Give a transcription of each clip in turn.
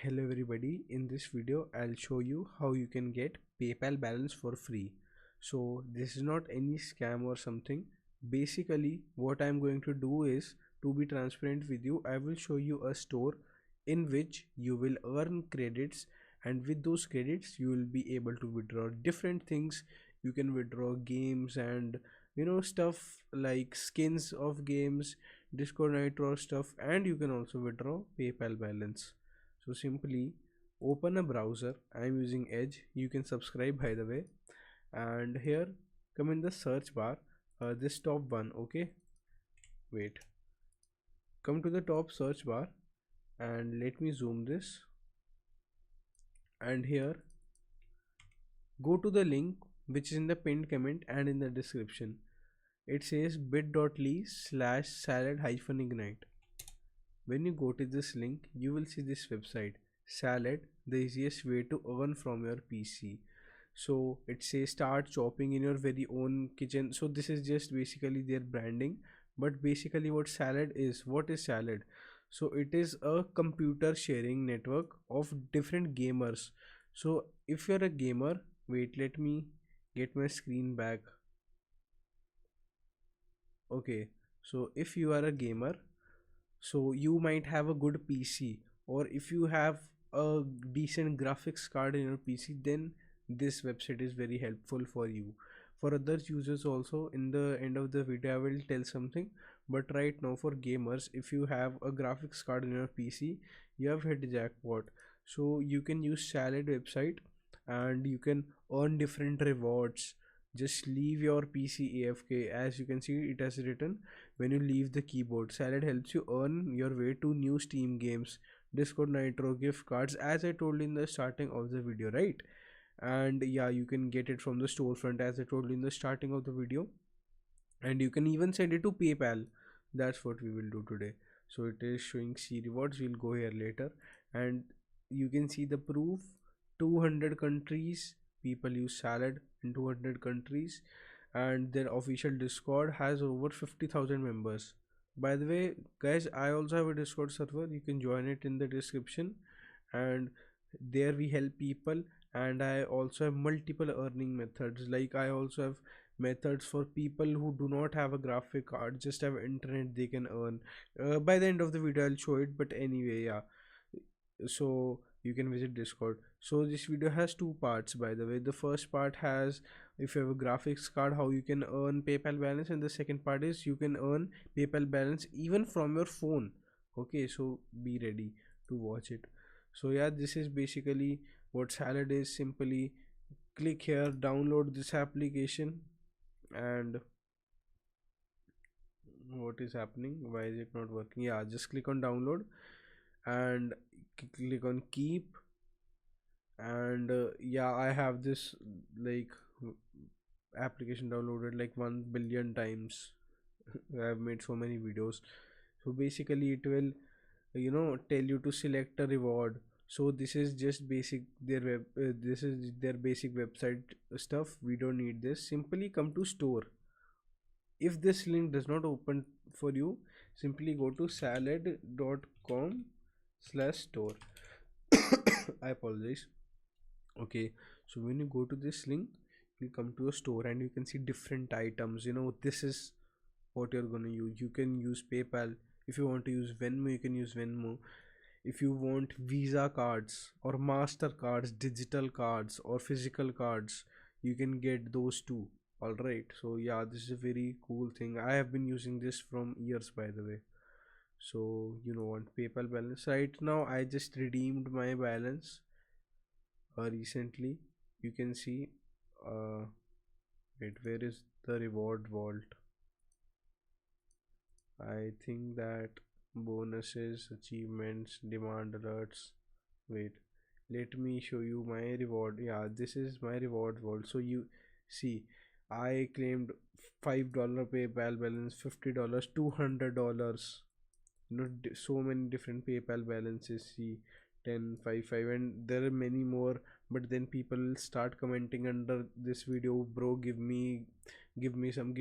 Hello everybody, in this video I'll show you how you can get PayPal balance for free. So this is not any scam or something. Basically what I'm going to do is, to be transparent with you, I will show you a store in which you will earn credits, and with those credits you will be able to withdraw different things. You can withdraw games and stuff like skins of games, Discord Nitro stuff, and you can also withdraw PayPal balance. So simply open a browser. I'm using Edge. You can subscribe by the way. And here, come in the search bar. This top one. Okay. Wait. Come to the top search bar and let me zoom this. And here, go to the link which is in the pinned comment and in the description. It says bit.ly/salad-ignite. When you go to this link, you will see this website, Salad, the easiest way to earn from your PC. So it says start shopping in your very own kitchen. So this is just basically their branding. But basically what is Salad? So it is a computer sharing network of different gamers. So if you're a gamer, wait, let me get my screen back. Okay, so if you are a gamer, so you might have a good PC, or if you have a decent graphics card in your PC, then this website is very helpful for you. For other users also, in the end of the video I will tell something, but right now for gamers, if you have a graphics card in your PC, you have hit jackpot. So you can use Salad website and you can earn different rewards. Just leave your PC AFK. As you can see, it has written, when you leave the keyboard, Salad helps you earn your way to new Steam games, Discord Nitro, gift cards, as I told in the starting of the video, right? And yeah, you can get it from the storefront, as I told in the starting of the video, and you can even send it to PayPal. That's what we will do today. So it is showing C rewards. We'll go here later, and you can see the proof. 200 countries people use Salad in 200 countries, and their official Discord has over 50,000 members. By the way, guys, I also have a Discord server. You can join it in the description, and there we help people. And I also have multiple earning methods. Like I also have methods for people who do not have a graphic card, just have internet, they can earn. By the end of the video I'll show it, but anyway, yeah, so you can visit Discord. So this video has two parts, by the way. The first part has, if you have a graphics card, how you can earn PayPal balance, and the second part is you can earn PayPal balance even from your phone. Okay, so be ready to watch it. So yeah, this is basically what Salad is. Simply click here, download this application, and what is happening, why is it not working? Yeah, just click on download and click on keep. And yeah, I have this like application downloaded like 1 billion times. I have made so many videos. So basically it will tell you to select a reward. So this is just basic their web this is their basic website stuff. We don't need this. Simply come to store. If this link does not open for you, simply go to salad.com/store. I apologize. Okay, so when you go to this link, you come to a store and you can see different items. This is what you're gonna use. You can use PayPal. If you want to use Venmo, you can use Venmo. If you want Visa cards or Master cards, digital cards or physical cards, you can get those too. All right, so yeah, this is a very cool thing. I have been using this from years, by the way. So on PayPal balance right now, I just redeemed my balance recently. You can see, uh wait, where is the reward vault? I think that bonuses, achievements, demand alerts. Wait, let me show you my reward. Yeah, this is my reward vault. So you see, I claimed $5 PayPal balance, $50, $200. So many different PayPal balances. See, 10, 5, 5, and there are many more. But then people start commenting under this video, bro, give me some.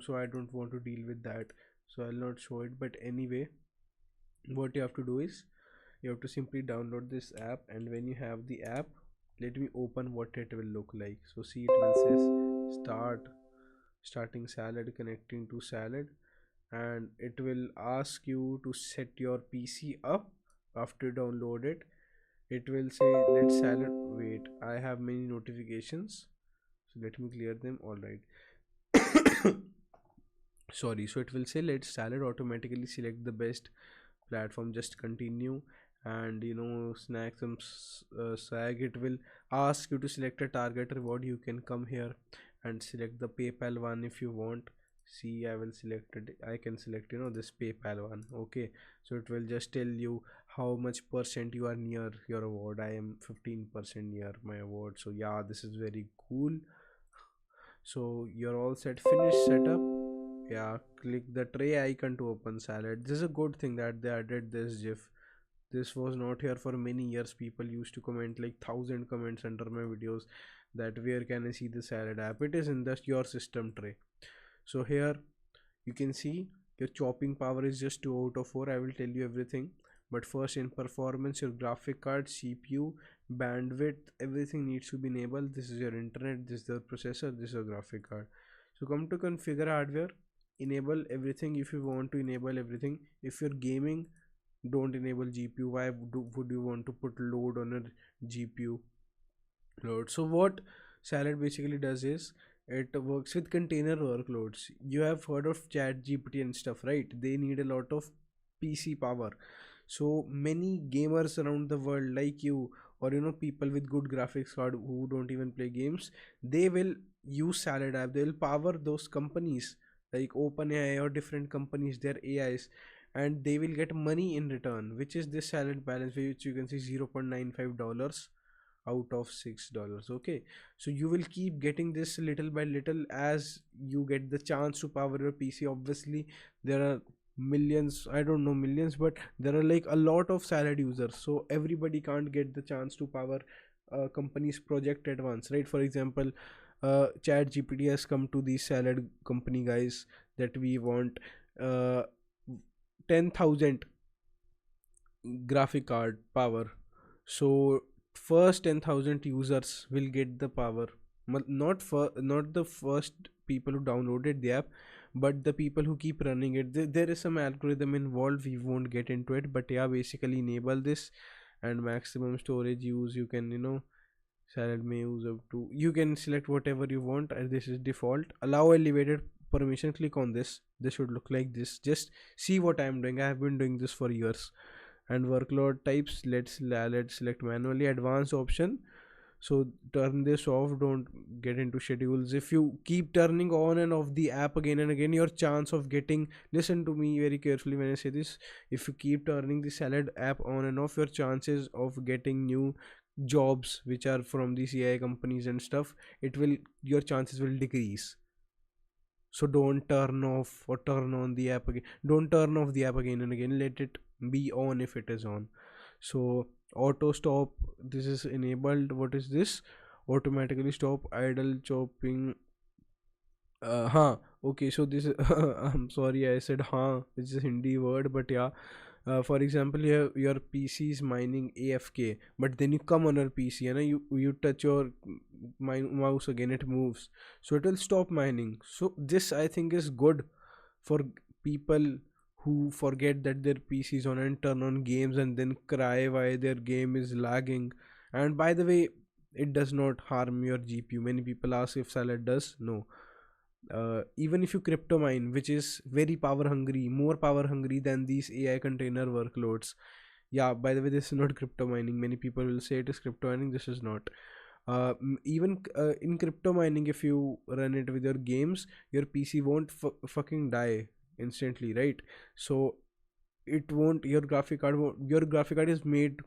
So I don't want to deal with that, so I'll not show it. But anyway, what you have to do is, You have to simply download this app, and when you have the app, let me open what it will look like. So see, it will say starting salad, connecting to salad, and it will ask you to set your PC up. After you download it, it will say let salad. Wait, I have many notifications, so let me clear them. All right. Sorry. So it will say let salad, automatically select the best platform, just continue, and snack some sag. It will ask you to select a target reward. You can come here and select the PayPal one if you want. See, I will select it. I can select this PayPal one. Okay, so it will just tell you how much percent you are near your award. I am 15% near my award, so yeah, this is very cool. So you're all set. Finish setup. Yeah, click the tray icon to open salad. This is a good thing that they added this GIF. This was not here for many years. People used to comment like 1,000 comments under my videos that where can I see the salad app. It is in the your system tray. So here you can see your chopping power is just 2 out of 4. I will tell you everything, but first, in performance, your graphic card, CPU, bandwidth, everything needs to be enabled. This is your internet, this is the processor, this is your graphic card. So come to configure hardware, enable everything if you want to enable everything. If you're gaming, don't enable GPU. Why would you want to put load on a GPU load? So what salad basically does is it works with container workloads. You have heard of chat GPT and stuff, right? They need a lot of PC power. So many gamers around the world like you, or people with good graphics card who don't even play games, they will use salad app. They will power those companies like OpenAI or different companies, their AIs, and they will get money in return, which is this salad balance, which you can see $0.95 out of $6. Okay, so you will keep getting this little by little as you get the chance to power your PC. Obviously there are millions, I don't know millions, but there are like a lot of salad users, so everybody can't get the chance to power company's project at once, right? For example, chat GPT has come to the salad company guys that we want 10,000 graphic card power. So first 10,000 users will get the power. Not the first people who downloaded the app, but the people who keep running it. There is some algorithm involved, we won't get into it, but yeah, basically enable this. And maximum storage use, you can salad may use up to, you can select whatever you want, and this is default. Allow elevated permission, click on this. This should look like this. Just see what I am doing. I have been doing this for years. And workload types, let's select manually. Advanced option, so turn this off. Don't get into schedules. If you keep turning on and off the app again and again, your chance of getting, listen to me very carefully when I say this, if you keep turning the salad app on and off, your chances of getting new jobs which are from these AI companies and stuff, your chances will decrease. So don't turn off or turn on the app again. Don't turn off the app again and again. Let it be on if it is on. So auto stop, this is enabled. What is this? Automatically stop idle chopping. Okay, so this is I'm sorry I said which is a Hindi word, but yeah. For example, your PC is mining AFK, but then you come on your PC and you touch your mouse again, it moves, so it will stop mining. So this I think is good for people who forget that their PC is on and turn on games and then cry why their game is lagging. And by the way, it does not harm your GPU. Many people ask if salad does. No. Even if you crypto mine, which is very power hungry, more power hungry than these AI container workloads. Yeah, by the way, this is not crypto mining. Many people will say it is crypto mining. This is not. Even in crypto mining, if you run it with your games, your PC won't fucking die instantly, right? So it won't, your graphic card won't, your graphic card is made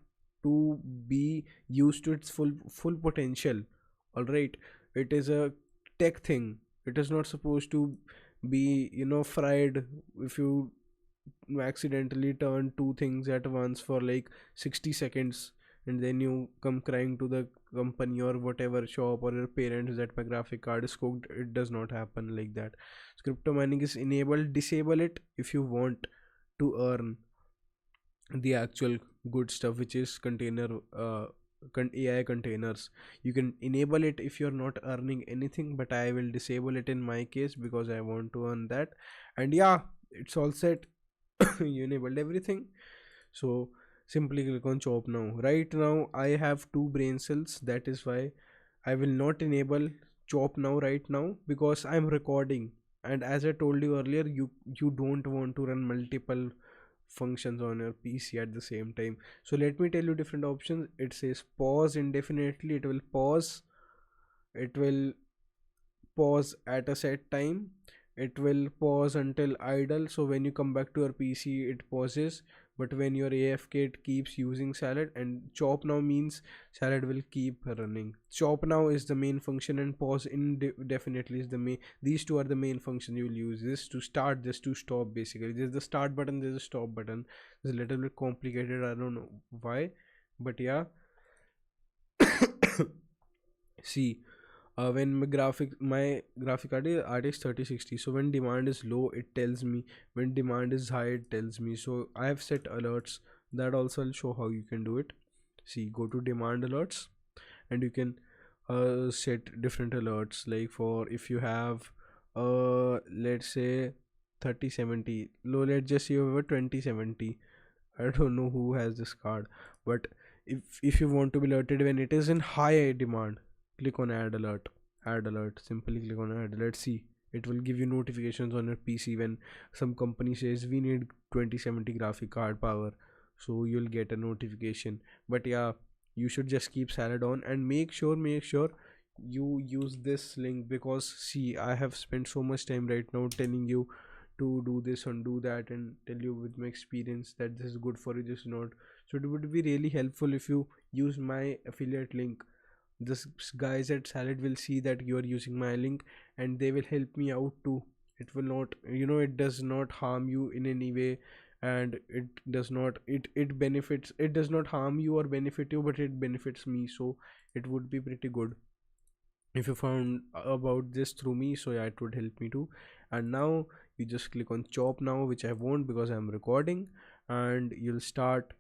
to be used to its full potential. All right, it is a tech thing. It is not supposed to be fried. If you accidentally turn two things at once for like 60 seconds and then you come crying to the company or whatever shop or your parents that my graphic card is cooked, it does not happen like that. Crypto mining is enabled. Disable it if you want to earn. the actual good stuff, which is container AI containers. You can enable it if you're not earning anything, but I will disable it in my case because I want to earn that. And yeah, it's all set. You enabled everything. So simply click on chop now. Right now I have two brain cells, that is why I will not enable chop now right now, because I'm recording. And as I told you earlier, you don't want to run multiple functions on your PC at the same time. So let me tell you different options. It says pause indefinitely. It will pause. It will pause at a set time. It will pause until idle, so when you come back to your PC it pauses, but when your AFK it keeps using salad. And chop now means salad will keep running. Chop now is the main function, and pause indefinitely is the main. These two are the main function you will use. This to start, this to stop. Basically there's the start button, there's a stop button. It's a little bit complicated, I don't know why, but yeah. See, when my graphic card is RTX 3060, so when demand is low it tells me, when demand is high it tells me. So I have set alerts, that also I'll show how you can do it. See, go to demand alerts, and you can set different alerts, like for if you have let's say 3070 low, let's just say you have a 2070. I don't know who has this card, but if you want to be alerted when it is in high demand, click on add alert. Add alert, simply click on add alert. See, it will give you notifications on your PC when some company says we need 2070 graphic card power, so you'll get a notification. But yeah, you should just keep salad on, and make sure you use this link, because see, I have spent so much time right now telling you to do this and do that, and tell you with my experience that this is good for you, this is not. So it would be really helpful if you use my affiliate link. This guys at salad will see that you are using my link, and they will help me out too. It will not, it does not harm you in any way, and it benefits, it does not harm you or benefit you, but it benefits me. So it would be pretty good if you found about this through me. So yeah, it would help me too. And now you just click on chop now, which I won't because I'm recording, and you'll start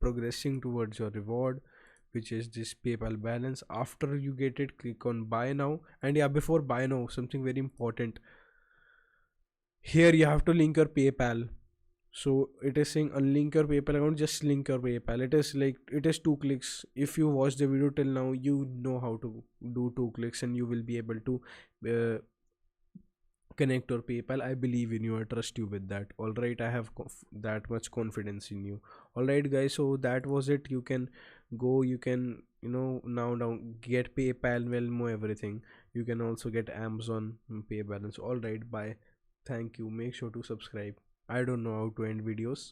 progressing towards your reward, which is this PayPal balance. After you get it, click on buy now. And yeah, before buy now, something very important here, you have to link your PayPal. So it is saying unlink your PayPal account, just link your PayPal. It is like, it is 2 clicks. If you watch the video till now, you know how to do 2 clicks, and you will be able to uh, connect your PayPal. I believe in you, I trust you with that. All right, I have that much confidence in you. All right guys, so that was it. You can go, you can now get PayPal, Venmo, everything. You can also get Amazon Pay balance. All right, bye. Thank you. Make sure to subscribe. I don't know how to end videos.